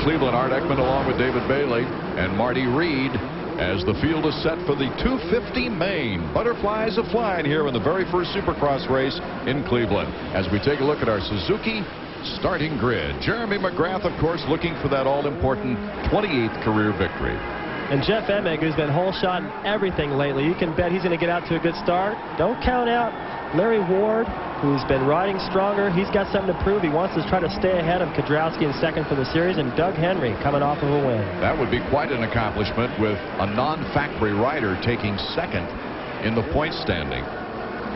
Cleveland, Art Ekman along with David Bailey and Marty Reed as the field is set for the 250 main. Butterflies are flying here in the very first Supercross race in Cleveland. As we take a look at our Suzuki starting grid, Jeremy McGrath, of course, looking for that all-important 28th career victory. And Jeff Emig, who's been whole shot in everything lately, you can bet he's going to get out to a good start. Don't count out Larry Ward, who's been riding stronger. He's got something to prove. He wants to try to stay ahead of Kudrowski in second for the series, and Doug Henry coming off of a win. That would be quite an accomplishment with a non-factory rider taking second in the point standing.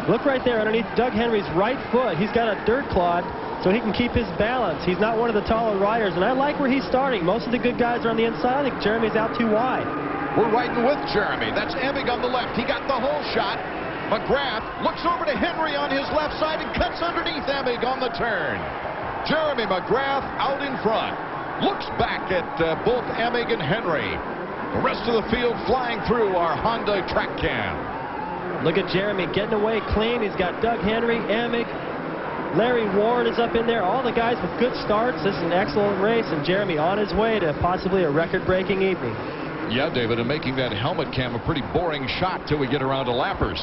Look right there underneath Doug Henry's right foot. He's got a dirt clod so he can keep his balance. He's not one of the taller riders, and I like where he's starting. Most of the good guys are on the inside. I think Jeremy's out too wide. We're riding with Jeremy. That's Emig on the left. He got the whole shot. McGrath looks over to Henry on his left side and cuts underneath Emig on the turn. Jeremy McGrath out in front. Looks back at both Emig and Henry. The rest of the field flying through our Honda track cam. Look at Jeremy getting away clean. He's got Doug Henry, Emig, Larry Ward is up in there. All the guys with good starts. This is an excellent race, and Jeremy on his way to possibly a record-breaking evening. Yeah, David, and making that helmet cam a pretty boring shot till we get around to lappers.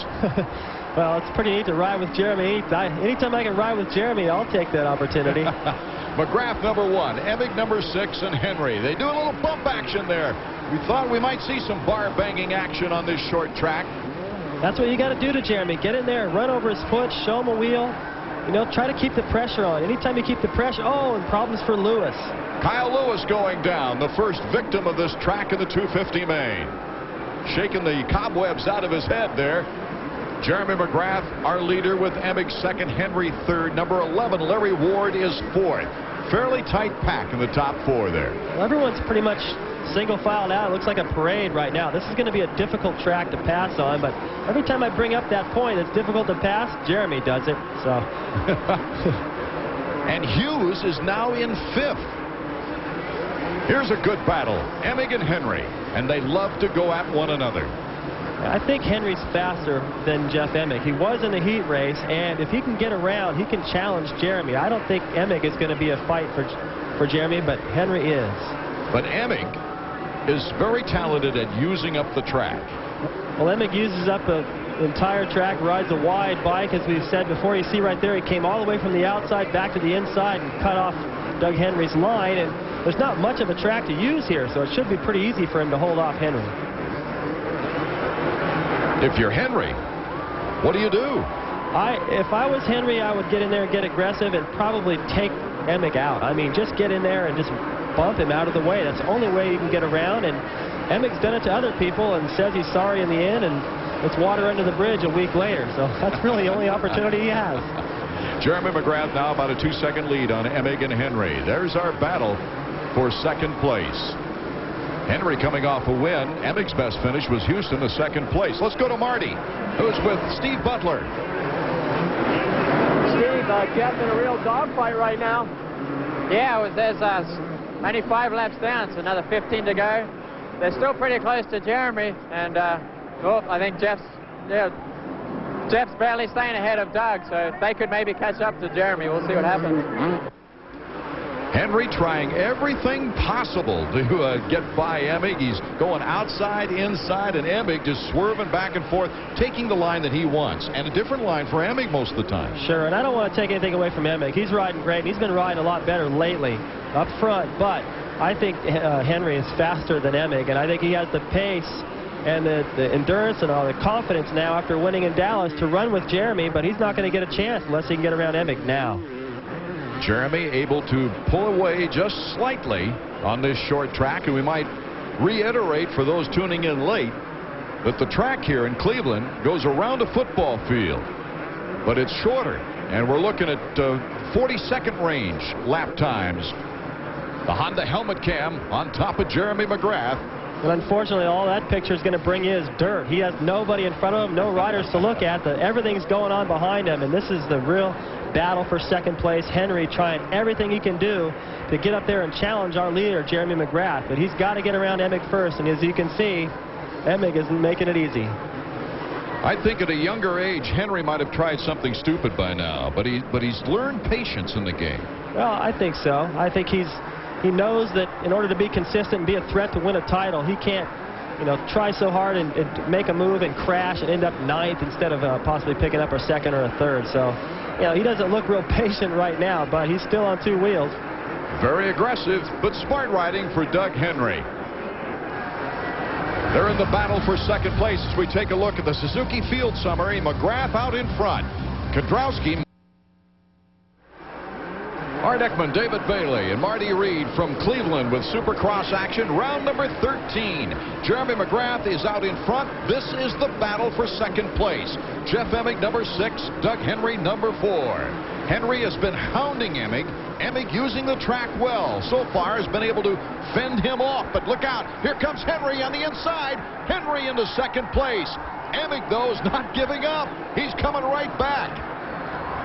Well, it's pretty neat to ride with Jeremy. Anytime I can ride with Jeremy, I'll take that opportunity. McGrath number 1, Emig number 6, and Henry. They do a little bump action there. We thought we might see some bar banging action on this short track. That's what you got to do to Jeremy. Get in there, run over his foot, show him a wheel. You know, try to keep the pressure on. Anytime you keep the pressure, and problems for Lewis. Kyle Lewis going down, the first victim of this track in the 250 main. Shaking the cobwebs out of his head there. Jeremy McGrath, our leader, with Emig second, Henry third. Number 11, Larry Ward, is fourth. Fairly tight pack in the top 4 there. Well, everyone's pretty much single filed out. It looks like a parade right now. This is going to be a difficult track to pass on, but every time I bring up that point it's difficult to pass, Jeremy does it. So and Hughes is now in 5th. Here's a good battle, Emig and Henry, and they love to go at one another. I think Henry's faster than Jeff Emig. He was in the heat race, and if he can get around, he can challenge Jeremy. I don't think Emig is going to be a fight for Jeremy, but Henry is. But Emig is very talented at using up the track. Well, Emig uses up the entire track, rides a wide bike, as we've said before. You see right there, he came all the way from the outside back to the inside and cut off Doug Henry's line, and there's not much of a track to use here, so it should be pretty easy for him to hold off Henry. If you're Henry, what do you do? If I was Henry, I would get in there and get aggressive and probably take Emig out. I mean, just get in there and just bump him out of the way. That's the only way you can get around, and Emig's done it to other people and says he's sorry in the end, and it's water under the bridge a week later. So that's really the only opportunity he has. Jeremy McGrath now about a 2-second lead on Emig and Henry. There's our battle for second place. Henry coming off a win. Emig's best finish was Houston, the second place. Let's go to Marty, who's with Steve Butler. Steve, Jeff's in a real dogfight right now. Yeah, there's only 5 laps down, so another 15 to go. They're still pretty close to Jeremy, and I think Jeff's barely staying ahead of Doug, so they could maybe catch up to Jeremy. We'll see what happens. Henry trying everything possible to get by Emig. He's going outside, inside, and Emig just swerving back and forth, taking the line that he wants, and a different line for Emig most of the time. Sure, and I don't want to take anything away from Emig. He's riding great. He's been riding a lot better lately up front, but I think Henry is faster than Emig, and I think he has the pace and the endurance and all the confidence now after winning in Dallas to run with Jeremy, but he's not going to get a chance unless he can get around Emig now. Jeremy able to pull away just slightly on this short track, and we might reiterate for those tuning in late that the track here in Cleveland goes around a football field, but it's shorter, and we're looking at 40-second range lap times. The Honda helmet cam on top of Jeremy McGrath. But unfortunately, all that picture is going to bring you is dirt. He has nobody in front of him, no riders to look at. Everything's going on behind him, and this is the real battle for second place. Henry trying everything he can do to get up there and challenge our leader, Jeremy McGrath. But he's got to get around Emig first, and as you can see, Emig isn't making it easy. I think at a younger age, Henry might have tried something stupid by now, but he's learned patience in the game. Well, I think so. I think he's he knows that in order to be consistent and be a threat to win a title, he can't, try so hard and make a move and crash and end up 9th instead of possibly picking up a 2nd or a 3rd. So, he doesn't look real patient right now, but he's still on 2 wheels. Very aggressive, but smart riding for Doug Henry. They're in the battle for 2nd place as we take a look at the Suzuki Field Summary. McGrath out in front. Kudrowski. Art Ekman, David Bailey, and Marty Reed from Cleveland with Supercross action. Round number 13. Jeremy McGrath is out in front. This is the battle for 2nd place. Jeff Emig, number 6. Doug Henry, number 4. Henry has been hounding Emig. Emig using the track well. So far has been able to fend him off. But look out. Here comes Henry on the inside. Henry into 2nd place. Emig, though, is not giving up. He's coming right back.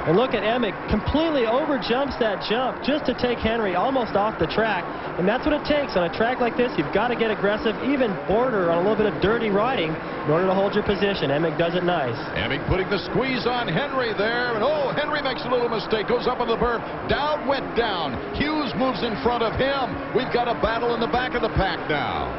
And look at Emig, completely overjumps that jump just to take Henry almost off the track. And that's what it takes on a track like this. You've got to get aggressive, even border on a little bit of dirty riding in order to hold your position. Emig does it nice. Emig putting the squeeze on Henry there. And oh, Henry makes a little mistake. Goes up on the berm. Dowd went down. Hughes moves in front of him. We've got a battle in the back of the pack now.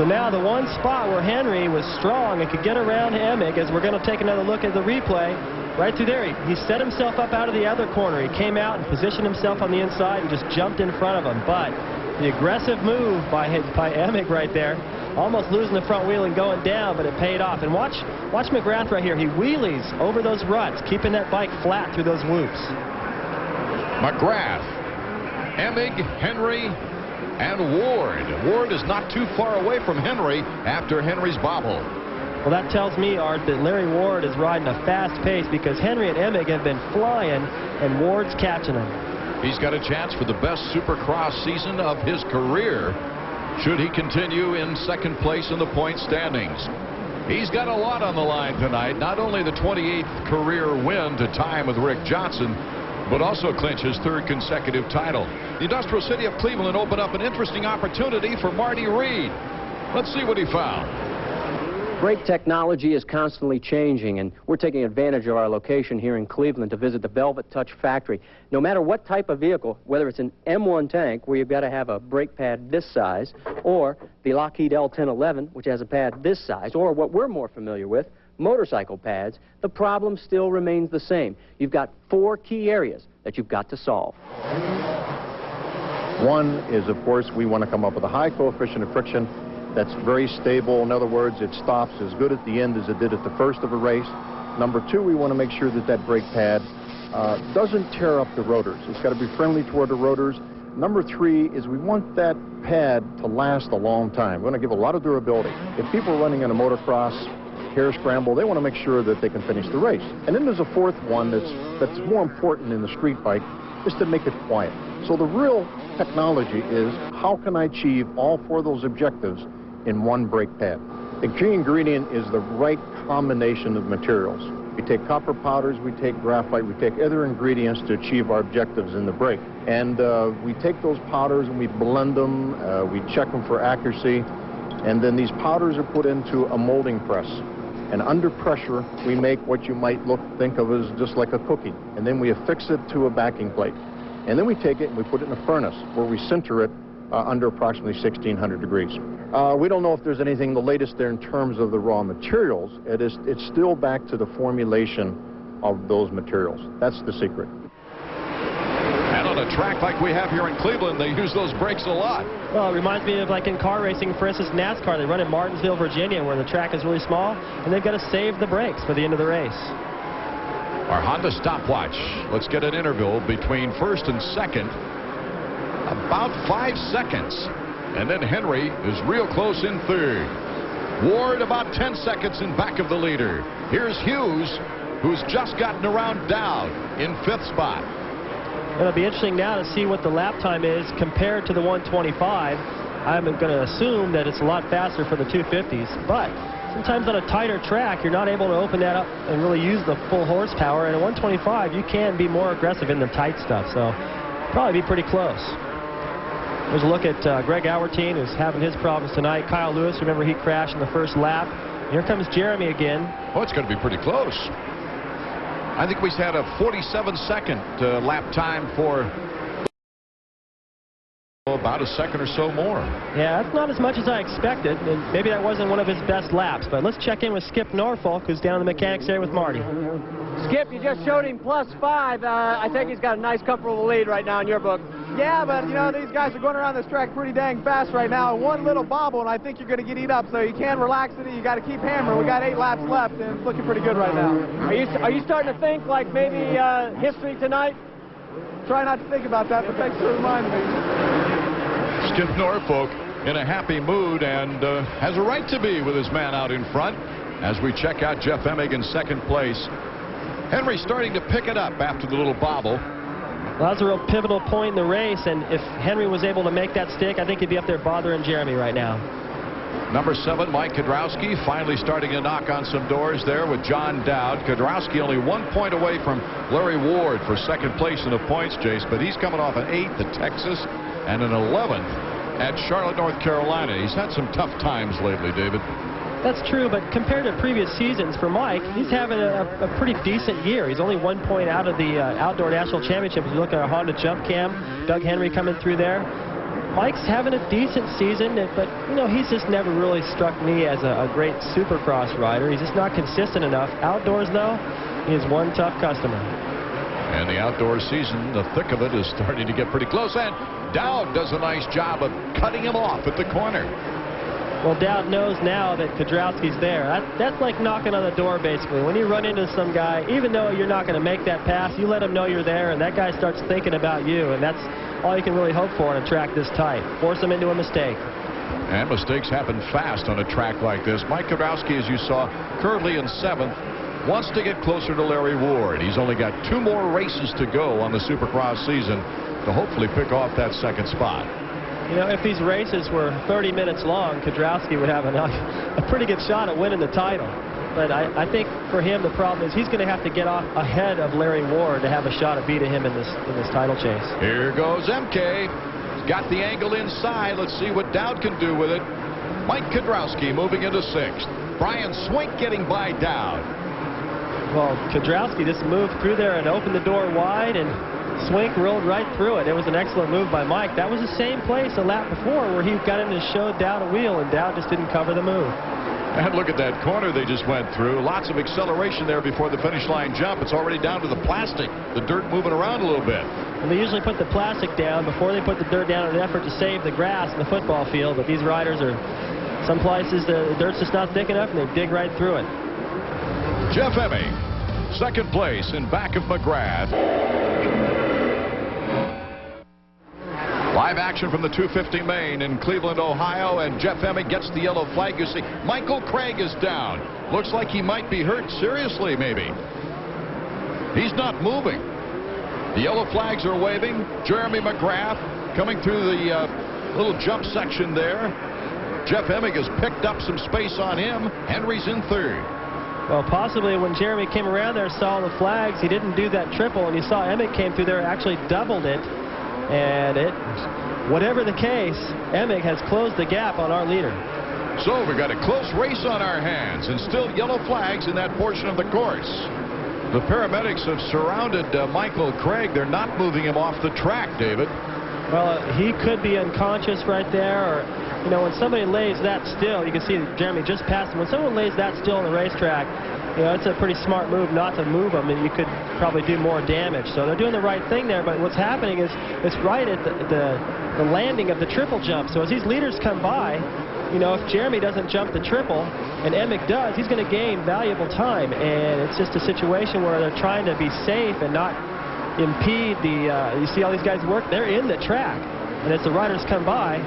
So now the one spot where Henry was strong and could get around Emig, as we're going to take another look at the replay, right through there, he set himself up out of the other corner. He came out and positioned himself on the inside and just jumped in front of him. But the aggressive move by Emig right there, almost losing the front wheel and going down, but it paid off. And watch McGrath right here. He wheelies over those ruts, keeping that bike flat through those whoops. McGrath, Emig, Henry, and Ward. Ward is not too far away from Henry after Henry's bobble. Well, that tells me, Art, that Larry Ward is riding a fast pace because Henry and Emig have been flying, and Ward's catching him. He's got a chance for the best Supercross season of his career should he continue in 2nd place in the point standings. He's got a lot on the line tonight, not only the 28th career win to tie him with Rick Johnson, but also clinch his 3rd consecutive title. The industrial city of Cleveland opened up an interesting opportunity for Marty Reed. Let's see what he found. Brake technology is constantly changing, and we're taking advantage of our location here in Cleveland to visit the Velvet Touch factory. No matter what type of vehicle, whether it's an M1 tank, where you've got to have a brake pad this size, or the Lockheed L1011, which has a pad this size, or what we're more familiar with, motorcycle pads, the problem still remains the same. You've got 4 key areas that you've got to solve. One is, of course, we want to come up with a high coefficient of friction that's very stable. In other words, it stops as good at the end as it did at the first of a race. Number 2, we want to make sure that that brake pad doesn't tear up the rotors. It's got to be friendly toward the rotors. Number 3 is we want that pad to last a long time. We want to give a lot of durability. If people are running in a motocross, hare scramble, they want to make sure that they can finish the race. And then there's a 4th one that's more important in the street bike, is to make it quiet. So the real technology is, how can I achieve all 4 of those objectives in one brake pad? The key ingredient is the right combination of materials. We take copper powders, we take graphite, we take other ingredients to achieve our objectives in the brake. And we take those powders and we blend them, we check them for accuracy, and then these powders are put into a molding press. And under pressure, we make what you might think of as just like a cookie. And then we affix it to a backing plate. And then we take it and we put it in a furnace where we sinter it under approximately 1600 degrees. We don't know if there's anything the latest there in terms of the raw materials. It's still back to the formulation of those materials. That's the secret. And on a track like we have here in Cleveland, they use those brakes a lot. Well, it reminds me of, like in car racing, for instance, NASCAR. They run in Martinsville, Virginia, where the track is really small, and they've got to save the brakes for the end of the race. Our Honda stopwatch. Let's get an interval between 1st and 2nd. About 5 seconds. And then Henry is real close in 3rd. Ward about 10 seconds in back of the leader. Here's Hughes, who's just gotten around Dowd in 5th spot. It'll be interesting now to see what the lap time is compared to the 125. I'm going to assume that it's a lot faster for the 250s, but sometimes on a tighter track, you're not able to open that up and really use the full horsepower. And at 125, you can be more aggressive in the tight stuff, so probably be pretty close. There's a look at Greg Auertine, who's having his problems tonight. Kyle Lewis, remember he crashed in the first lap. Here comes Jeremy again. Oh, it's going to be pretty close. I think we had a 47-second lap time for about a second or so more. Yeah, that's not as much as I expected, and maybe that wasn't one of his best laps. But let's check in with Skip Norfolk, who's down in the mechanics area with Marty. Skip, you just showed him +5. I think he's got a nice, comfortable lead right now in your book. Yeah, but, you know, these guys are going around this track pretty dang fast right now. One little bobble, and I think you're going to get eat up. So you can't relax it. You got to keep hammering. We got 8 laps left, and it's looking pretty good right now. Are you starting to think like maybe history tonight? Try not to think about that, but thanks for reminding me. Skip Norfolk in a happy mood and has a right to be with his man out in front as we check out Jeff Emig in second place. Henry starting to pick it up after the little bobble. Well, that was a real pivotal point in the race, and if Henry was able to make that stick, I think he'd be up there bothering Jeremy right now. Number 7, Mike Kudrowski, finally starting to knock on some doors there with John Dowd. Kudrowski only 1 point away from Larry Ward for second place in the points chase, but he's coming off an 8th at Texas and an 11th at Charlotte, North Carolina. He's had some tough times lately, David. That's true, but compared to previous seasons for Mike, he's having a pretty decent year. He's only 1 point out of the Outdoor National Championship. If you look at our Honda Jump Cam, Doug Henry coming through there. Mike's having a decent season, but, you know, he's just never really struck me as a great Supercross rider. He's just not consistent enough. Outdoors, though, he is one tough customer. And the outdoor season, the thick of it, is starting to get pretty close. And Dowd does a nice job of cutting him off at the corner. Well, Dowd knows now that Kudrowski's there. That's like knocking on the door, basically. When you run into some guy, even though you're not going to make that pass, you let him know you're there, and that guy starts thinking about you, and that's all you can really hope for on a track this tight. Force him into a mistake. And mistakes happen fast on a track like this. Mike Kudrowski, as you saw, currently in 7th, wants to get closer to Larry Ward. He's only got 2 more races to go on the Supercross season to hopefully pick off that second spot. You know, if these races were 30 minutes long, Kudrowski would have a pretty good shot at winning the title. But I think for him the problem is he's going to have to get off ahead of Larry Ward to have a shot at beating him in this title chase. Here goes MK. He's got the angle inside. Let's see what Dowd can do with it. Mike Kudrowski moving into 6th. Brian Swink getting by Dowd. Well, Kudrowski just moved through there and opened the door wide, and Swink rolled right through it. It was an excellent move by Mike. That was the same place a lap before where he got in and showed Dowd a wheel, and Dowd just didn't cover the move. And look at that corner they just went through. Lots of acceleration there before the finish line jump. It's already down to the plastic. The dirt moving around a little bit. And they usually put the plastic down before they put the dirt down in an effort to save the grass in the football field. But these riders are, some places the dirt's just not thick enough, and they dig right through it. Jeff Emig, second place in back of McGrath. Live action from the 250 main in Cleveland, Ohio, and Jeff Emig gets the yellow flag. You see, Michael Craig is down. Looks like he might be hurt seriously, maybe. He's not moving. The yellow flags are waving. Jeremy McGrath coming through the little jump section there. Jeff Emig has picked up some space on him. Henry's in 3rd. Well, possibly when Jeremy came around there, saw the flags, he didn't do that triple, and you saw Emig came through there, actually doubled it. And whatever the case, Emig has closed the gap on our leader. So we've got a close race on our hands, and still yellow flags in that portion of the course. The paramedics have surrounded Michael Craig. They're not moving him off the track, David. Well, he could be unconscious right there, or, you know, when somebody lays that still, you can see Jeremy just passed him. When someone lays that still on the racetrack, you know, it's a pretty smart move not to move them, and you could probably do more damage. So they're doing the right thing there, but what's happening is it's right at the landing of the triple jump. So as these leaders come by, you know, if Jeremy doesn't jump the triple and Emig does, he's going to gain valuable time, and it's just a situation where they're trying to be safe and not impede the, you see all these guys work, they're in the track, and as the riders come by,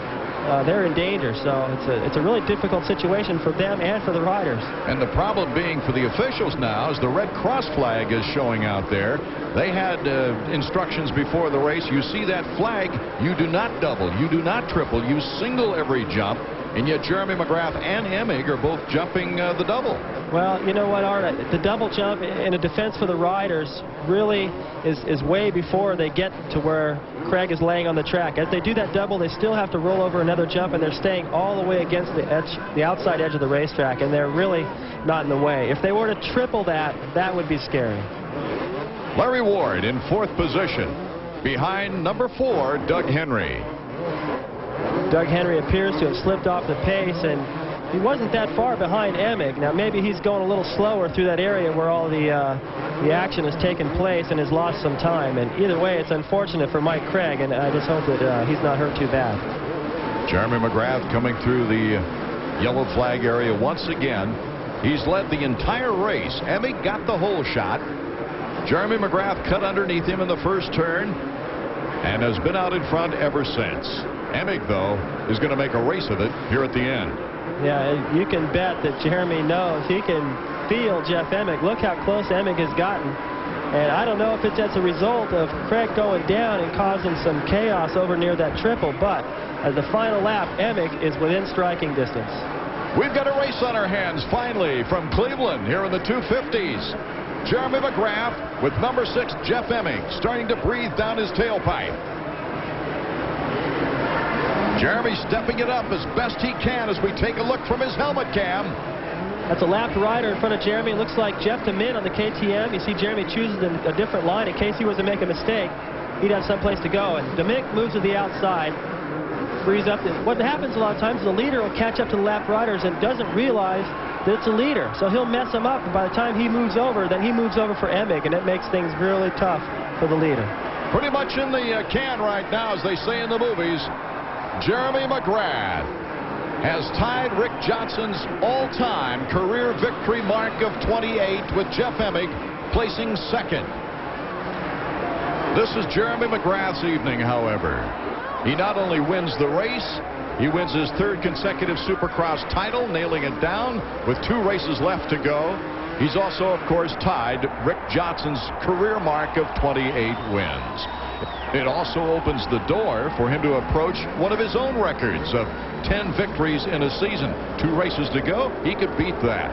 they're in danger. So it's a really difficult situation for them and for the riders. And the problem being for the officials now is the Red Cross flag is showing out there. They had instructions before the race. You see that flag, you do not double, you do not triple, you single every jump. And yet Jeremy McGrath and Emig are both jumping the double. Well, you know what, Art? The double jump in a defense for the riders really is way before they get to where Craig is laying on the track. As they do that double, they still have to roll over another jump, and they're staying all the way against the outside edge of the racetrack, and they're really not in the way. If they were to triple that, that would be scary. Larry Ward in 4th position, behind number 4, Doug Henry. Doug Henry appears to have slipped off the pace, and he wasn't that far behind Emig. Now maybe he's going a little slower through that area where all the action has taken place and has lost some time. And either way, it's unfortunate for Mike Craig, and I just hope that he's not hurt too bad. Jeremy McGrath coming through the yellow flag area once again. He's led the entire race. Emig got the whole shot. Jeremy McGrath cut underneath him in the first turn and has been out in front ever since. Emig, though, is going to make a race of it here at the end. Yeah, you can bet that Jeremy knows he can feel Jeff Emig. Look how close Emig has gotten. And I don't know if it's as a result of Craig going down and causing some chaos over near that triple, but as the final lap, Emig is within striking distance. We've got a race on our hands, finally, from Cleveland here in the 250s. Jeremy McGrath with number 6, Jeff Emig, starting to breathe down his tailpipe. Jeremy stepping it up as best he can as we take a look from his helmet cam. That's a lapped rider in front of Jeremy. It looks like Jeff DeMint on the KTM. You see Jeremy chooses a different line in case he was to make a mistake. He'd have someplace to go. And DeMint moves to the outside. Frees up. What happens a lot of times is the leader will catch up to the lapped riders and doesn't realize that it's a leader. So he'll mess him up. And by the time he moves over, then he moves over for Emig. And it makes things really tough for the leader. Pretty much in the can right now, as they say in the movies. Jeremy McGrath has tied Rick Johnson's all-time career victory mark of 28 with Jeff Emig placing second. This is Jeremy McGrath's evening, however. He not only wins the race, he wins his 3rd consecutive Supercross title, nailing it down with 2 races left to go. He's also, of course, tied Rick Johnson's career mark of 28 wins. It also opens the door for him to approach one of his own records of 10 victories in a season. 2 races to go. He could beat that.